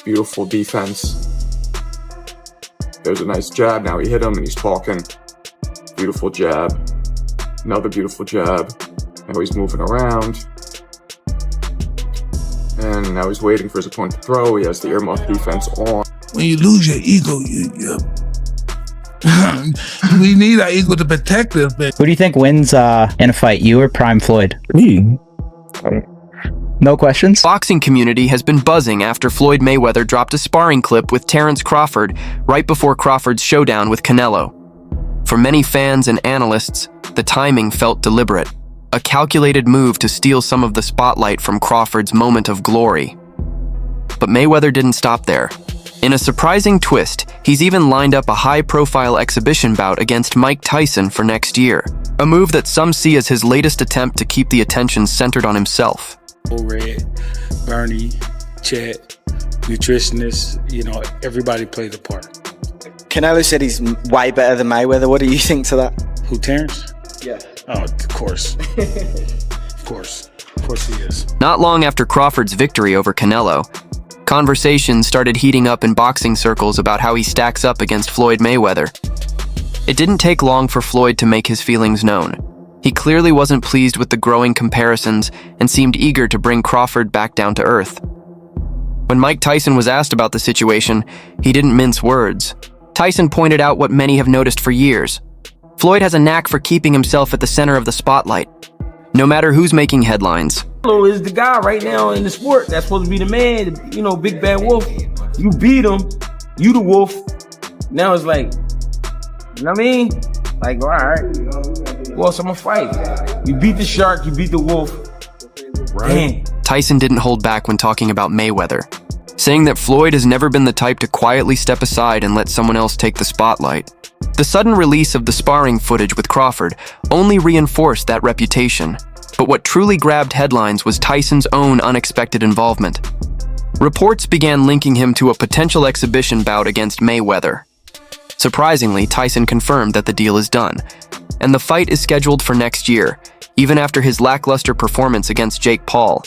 Beautiful defense. There's a nice jab. Now he hit him and he's talking. Beautiful jab. Another beautiful jab. Now he's moving around. And now he's waiting for his opponent to throw. He has the earmuff defense on. When you lose your ego, we need our ego to protect us. Who do you think wins in a fight, you or Prime Floyd? Me. No questions? Boxing community has been buzzing after Floyd Mayweather dropped a sparring clip with Terence Crawford right before Crawford's showdown with Canelo. For many fans and analysts, the timing felt deliberate, a calculated move to steal some of the spotlight from Crawford's moment of glory. But Mayweather didn't stop there. In a surprising twist, he's even lined up a high-profile exhibition bout against Mike Tyson for next year, a move that some see as his latest attempt to keep the attention centered on himself. Red, Bernie, Chet, nutritionists, everybody played a part. Canelo said he's way better than Mayweather. What do you think to that? Who, Terence? Yeah. Oh, of course. Of course he is. Not long after Crawford's victory over Canelo, conversations started heating up in boxing circles about how he stacks up against Floyd Mayweather. It didn't take long for Floyd to make his feelings known. He clearly wasn't pleased with the growing comparisons and seemed eager to bring Crawford back down to earth. When Mike Tyson was asked about the situation, he didn't mince words. Tyson pointed out what many have noticed for years. Floyd has a knack for keeping himself at the center of the spotlight, no matter who's making headlines. Canelo is the guy right now in the sport. That's supposed to be the man, big bad wolf. You beat him, you the wolf. Now it's like, you know what I mean? Like, all right, well, so I'm gonna fight. You beat the shark, you beat the wolf. Right. Damn. Tyson didn't hold back when talking about Mayweather, saying that Floyd has never been the type to quietly step aside and let someone else take the spotlight. The sudden release of the sparring footage with Crawford only reinforced that reputation. But what truly grabbed headlines was Tyson's own unexpected involvement. Reports began linking him to a potential exhibition bout against Mayweather. Surprisingly, Tyson confirmed that the deal is done, and the fight is scheduled for next year, even after his lackluster performance against Jake Paul.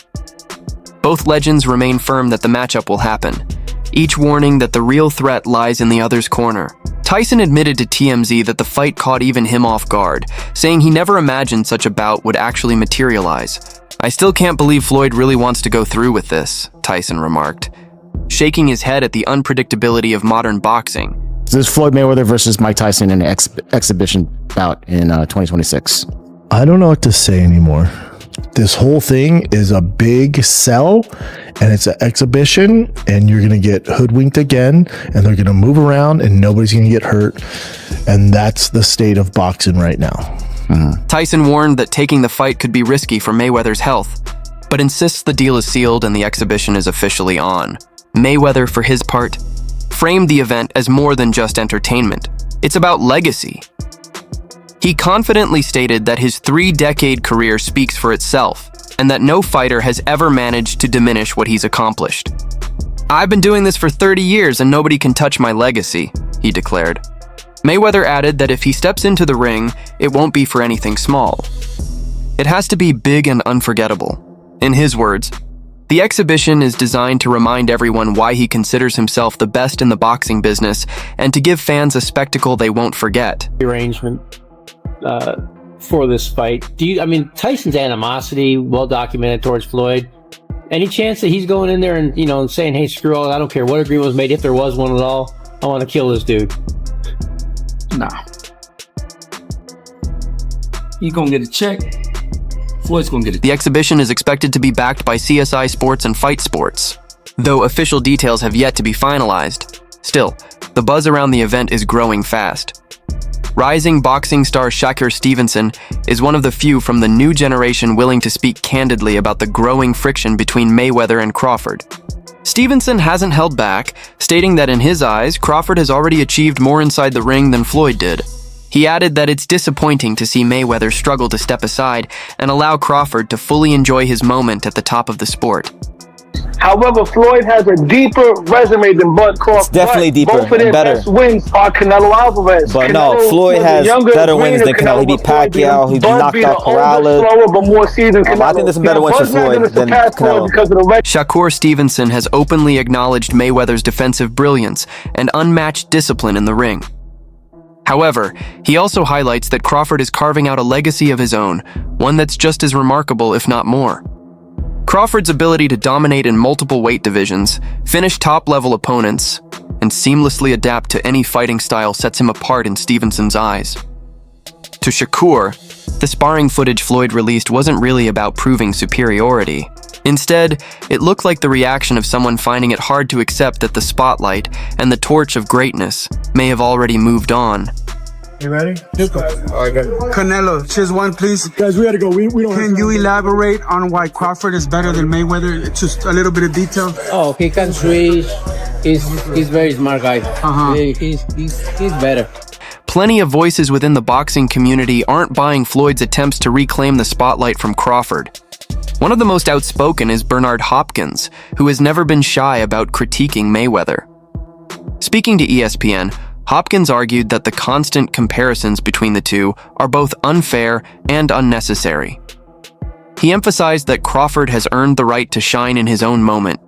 Both legends remain firm that the matchup will happen, each warning that the real threat lies in the other's corner. Tyson admitted to TMZ that the fight caught even him off guard, saying he never imagined such a bout would actually materialize. "I still can't believe Floyd really wants to go through with this," Tyson remarked, shaking his head at the unpredictability of modern boxing. This is Floyd Mayweather versus Mike Tyson in an exhibition bout in 2026. I don't know what to say anymore. This whole thing is a big sell, and it's an exhibition, and you're going to get hoodwinked again, and they're going to move around, and nobody's going to get hurt. And that's the state of boxing right now. Tyson warned that taking the fight could be risky for Mayweather's health, but insists the deal is sealed and the exhibition is officially on. Mayweather, for his part, framed the event as more than just entertainment. It's about legacy. He confidently stated that his 3-decade career speaks for itself, and that no fighter has ever managed to diminish what he's accomplished. "I've been doing this for 30 years and nobody can touch my legacy," he declared. Mayweather added that if he steps into the ring, it won't be for anything small. It has to be big and unforgettable. In his words, the exhibition is designed to remind everyone why he considers himself the best in the boxing business and to give fans a spectacle they won't forget. Arrangement for this fight. Tyson's animosity, well documented towards Floyd. Any chance that he's going in there and saying, "Hey, screw all, I don't care what agreement was made, if there was one at all, I want to kill this dude"? Nah. He's gonna get a check. Floyd's gonna get it. The exhibition is expected to be backed by CSI Sports and Fight Sports, though official details have yet to be finalized. Still, the buzz around the event is growing fast. Rising boxing star Shakur Stevenson is one of the few from the new generation willing to speak candidly about the growing friction between Mayweather and Crawford. Stevenson hasn't held back, stating that in his eyes, Crawford has already achieved more inside the ring than Floyd did. He added that it's disappointing to see Mayweather struggle to step aside and allow Crawford to fully enjoy his moment at the top of the sport. However, Floyd has a deeper resume than Bud Crawford. It's definitely deeper Both of their and better. best wins are Canelo Alvarez. But Canelo no, Floyd was a has younger, better wins greener than Canelo. He beat but Floyd Pacquiao. He Bud knocked beat out an older, Corrales. slower, but more seasoned Canelo. I think there's some better wins for Bud's not Floyd gonna than surpass Floyd Canelo. because of the Shakur Stevenson has openly acknowledged Mayweather's defensive brilliance and unmatched discipline in the ring. However, he also highlights that Crawford is carving out a legacy of his own, one that's just as remarkable, if not more. Crawford's ability to dominate in multiple weight divisions, finish top-level opponents, and seamlessly adapt to any fighting style sets him apart in Stevenson's eyes. To Shakur, the sparring footage Floyd released wasn't really about proving superiority. Instead, it looked like the reaction of someone finding it hard to accept that the spotlight and the torch of greatness may have already moved on. You ready? Canelo, choose one, please. Guys, we gotta go. We don't. Can you elaborate on why Crawford is better than Mayweather? Just a little bit of detail. Oh, he can switch. He's very smart guy. He's better. Plenty of voices within the boxing community aren't buying Floyd's attempts to reclaim the spotlight from Crawford. One of the most outspoken is Bernard Hopkins, who has never been shy about critiquing Mayweather. Speaking to ESPN, Hopkins argued that the constant comparisons between the two are both unfair and unnecessary. He emphasized that Crawford has earned the right to shine in his own moment,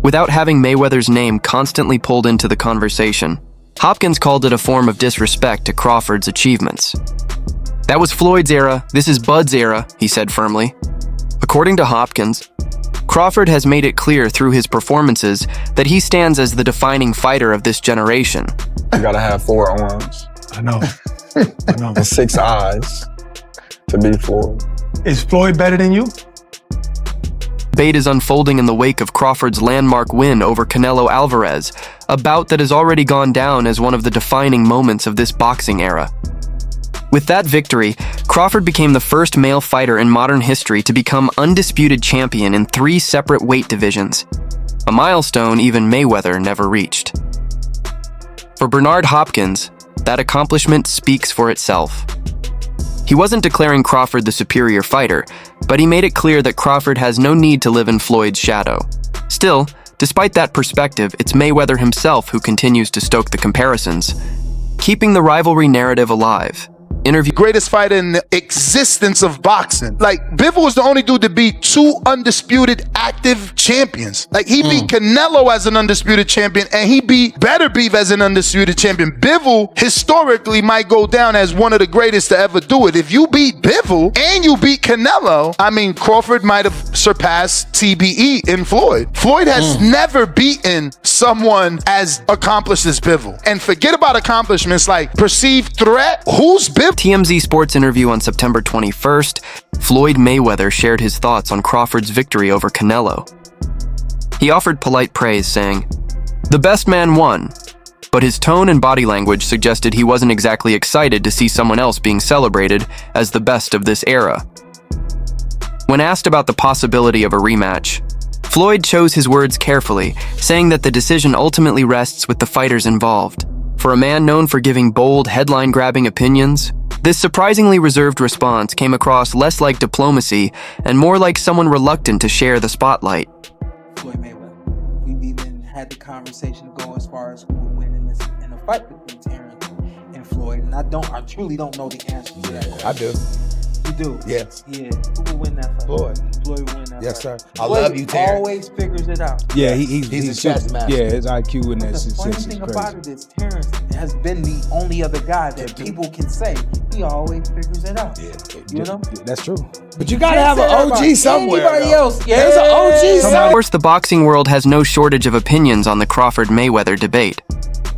without having Mayweather's name constantly pulled into the conversation. Hopkins called it a form of disrespect to Crawford's achievements. That was Floyd's era, this is Bud's era, he said firmly. According to Hopkins, Crawford has made it clear through his performances that he stands as the defining fighter of this generation. You gotta have 4 arms. I know. And 6 eyes to be Floyd. Is Floyd better than you? Debate is unfolding in the wake of Crawford's landmark win over Canelo Alvarez, a bout that has already gone down as one of the defining moments of this boxing era. With that victory, Crawford became the first male fighter in modern history to become undisputed champion in 3 separate weight divisions, a milestone even Mayweather never reached. For Bernard Hopkins, that accomplishment speaks for itself. He wasn't declaring Crawford the superior fighter, but he made it clear that Crawford has no need to live in Floyd's shadow. Still, despite that perspective, it's Mayweather himself who continues to stoke the comparisons, keeping the rivalry narrative alive. Greatest fighter in the existence of boxing. Like, Bivol was the only dude to beat 2 undisputed active champions. Like, he beat Canelo as an undisputed champion, and he beat Better Beef as an undisputed champion. Bivol historically might go down as one of the greatest to ever do it. If you beat Bivol and you beat Canelo, I mean, Crawford might have surpassed TBE in Floyd. Floyd has never beaten someone as accomplished as Bivol. And forget about accomplishments like perceived threat. Who's Bivol? TMZ Sports interview on September 21st, Floyd Mayweather shared his thoughts on Crawford's victory over Canelo. He offered polite praise, saying, "The best man won," but his tone and body language suggested he wasn't exactly excited to see someone else being celebrated as the best of this era. When asked about the possibility of a rematch, Floyd chose his words carefully, saying that the decision ultimately rests with the fighters involved. For a man known for giving bold, headline-grabbing opinions, this surprisingly reserved response came across less like diplomacy and more like someone reluctant to share the spotlight. Floyd Mayweather. We've even had the conversation go as far as who would win in a fight between Terence and Floyd, and I truly don't know the answer to that question. I do. You do? Yes. Yeah. Who will win that fight? Floyd. Floyd will win that Yes, fight. sir. I love you, Terence. Always figures it out. Yeah, he's a chess master. Yeah, his IQ in that The shit funny is thing crazy. about it is Terence has been the only other guy that people can say he always figures it out. You know? Yeah, that's true. But you gotta have an OG somewhere. Anybody else? Yeah. There's an OG somewhere. Of course, the boxing world has no shortage of opinions on the Crawford-Mayweather debate.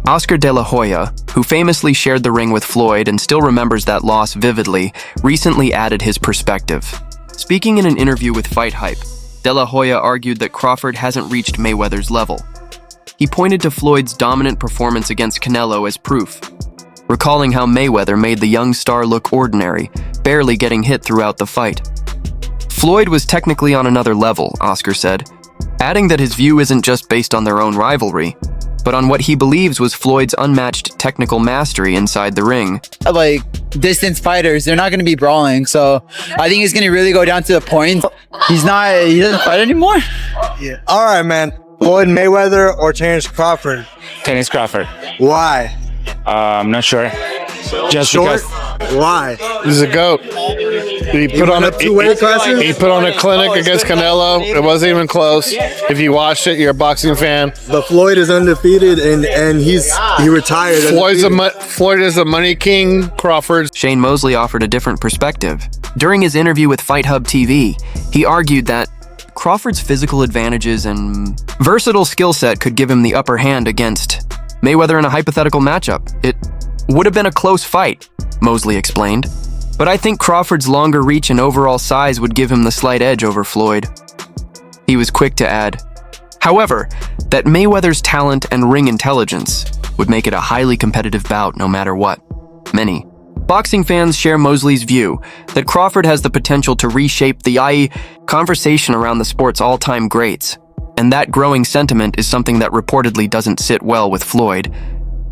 Oscar De La Hoya, who famously shared the ring with Floyd and still remembers that loss vividly, recently added his perspective. Speaking in an interview with Fight Hype, De La Hoya argued that Crawford hasn't reached Mayweather's level. He pointed to Floyd's dominant performance against Canelo as proof, recalling how Mayweather made the young star look ordinary, barely getting hit throughout the fight. Floyd was technically on another level, Oscar said, adding that his view isn't just based on their own rivalry, but on what he believes was Floyd's unmatched technical mastery inside the ring. Like, distance fighters, they're not going to be brawling, so I think it's going to really go down to the point. He doesn't fight anymore? Yeah. All right, man. Floyd Mayweather or Terence Crawford? Terence Crawford. Why? I'm not sure. Just Short? because. Why? He's a goat. He put on a clinic against Canelo. It wasn't even close. If you watched it, you're a boxing fan. But Floyd is undefeated, and he retired. Floyd is a money king. Crawford. Shane Mosley offered a different perspective. During his interview with Fight Hub TV, he argued that Crawford's physical advantages and versatile skill set could give him the upper hand against Mayweather in a hypothetical matchup. It would have been a close fight, Mosley explained. But I think Crawford's longer reach and overall size would give him the slight edge over Floyd. He was quick to add, however, that Mayweather's talent and ring intelligence would make it a highly competitive bout no matter what. Many boxing fans share Mosley's view that Crawford has the potential to reshape the conversation around the sport's all-time greats, and that growing sentiment is something that reportedly doesn't sit well with Floyd,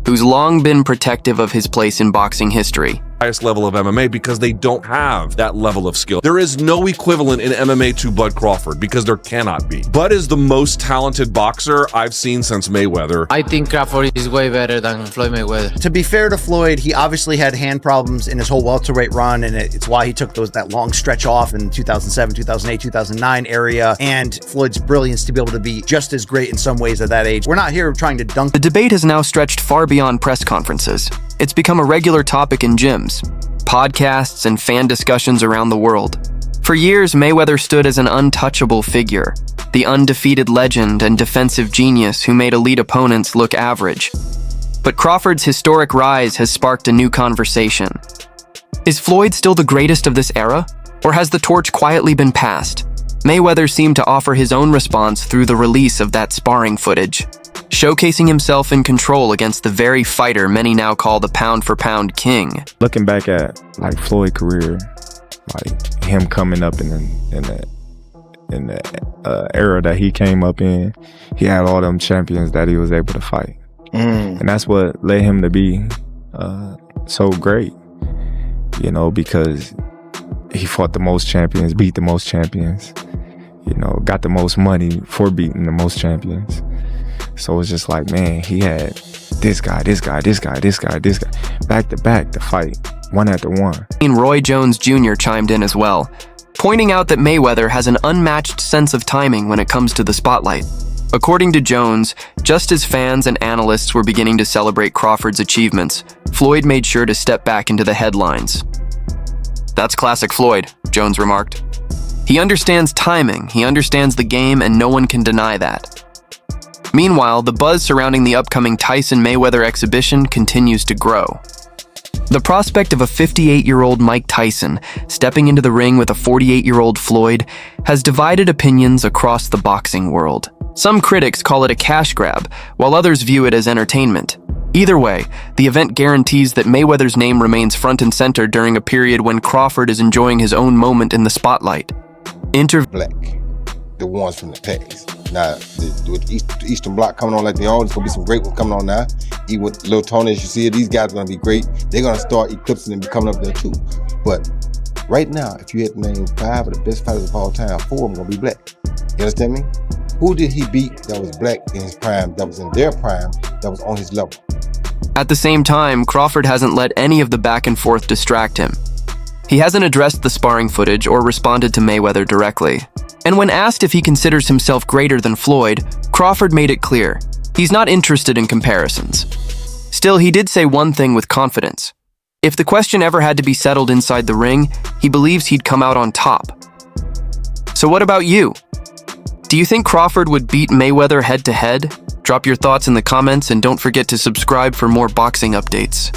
who's long been protective of his place in boxing history. Highest level of MMA because they don't have that level of skill. There is no equivalent in MMA to Bud Crawford because there cannot be. Bud is the most talented boxer I've seen since Mayweather. I think Crawford is way better than Floyd Mayweather. To be fair to Floyd, he obviously had hand problems in his whole welterweight run, and it's why he took that long stretch off in 2007, 2008, 2009 area, and Floyd's brilliance to be able to be just as great in some ways at that age. We're not here trying to dunk. The debate has now stretched far beyond press conferences. It's become a regular topic in gyms, podcasts, and fan discussions around the world. For years, Mayweather stood as an untouchable figure, the undefeated legend and defensive genius who made elite opponents look average. But Crawford's historic rise has sparked a new conversation. Is Floyd still the greatest of this era, or has the torch quietly been passed? Mayweather seemed to offer his own response through the release of that sparring footage, showcasing himself in control against the very fighter many now call the pound-for-pound king. Looking back at Floyd's career, him coming up in the era that he came up in, he had all them champions that he was able to fight, and that's what led him to be so great. Because he fought the most champions, beat the most champions, got the most money for beating the most champions. So it's just man, he had this guy, back to back to fight, one after one. Roy Jones Jr. chimed in as well, pointing out that Mayweather has an unmatched sense of timing when it comes to the spotlight. According to Jones, just as fans and analysts were beginning to celebrate Crawford's achievements, Floyd made sure to step back into the headlines. That's classic Floyd, Jones remarked. He understands timing, he understands the game, and no one can deny that. Meanwhile, the buzz surrounding the upcoming Tyson-Mayweather exhibition continues to grow. The prospect of a 58-year-old Mike Tyson stepping into the ring with a 48-year-old Floyd has divided opinions across the boxing world. Some critics call it a cash grab, while others view it as entertainment. Either way, the event guarantees that Mayweather's name remains front and center during a period when Crawford is enjoying his own moment in the spotlight. Black, the ones from the past. Now, with the Eastern Bloc coming on like they are, there's going to be some great ones coming on now. Even with Lil Tony, as you see it, these guys are going to be great. They're going to start eclipsing and be coming up there too. But right now, if you had to name 5 of the best fighters of all time, 4 of them going to be black. You understand me? Who did he beat that was black in his prime, that was in their prime, that was on his level? At the same time, Crawford hasn't let any of the back and forth distract him. He hasn't addressed the sparring footage or responded to Mayweather directly. And when asked if he considers himself greater than Floyd, Crawford made it clear he's not interested in comparisons. Still, he did say one thing with confidence. If the question ever had to be settled inside the ring, he believes he'd come out on top. So what about you? Do you think Crawford would beat Mayweather head-to-head? Drop your thoughts in the comments and don't forget to subscribe for more boxing updates.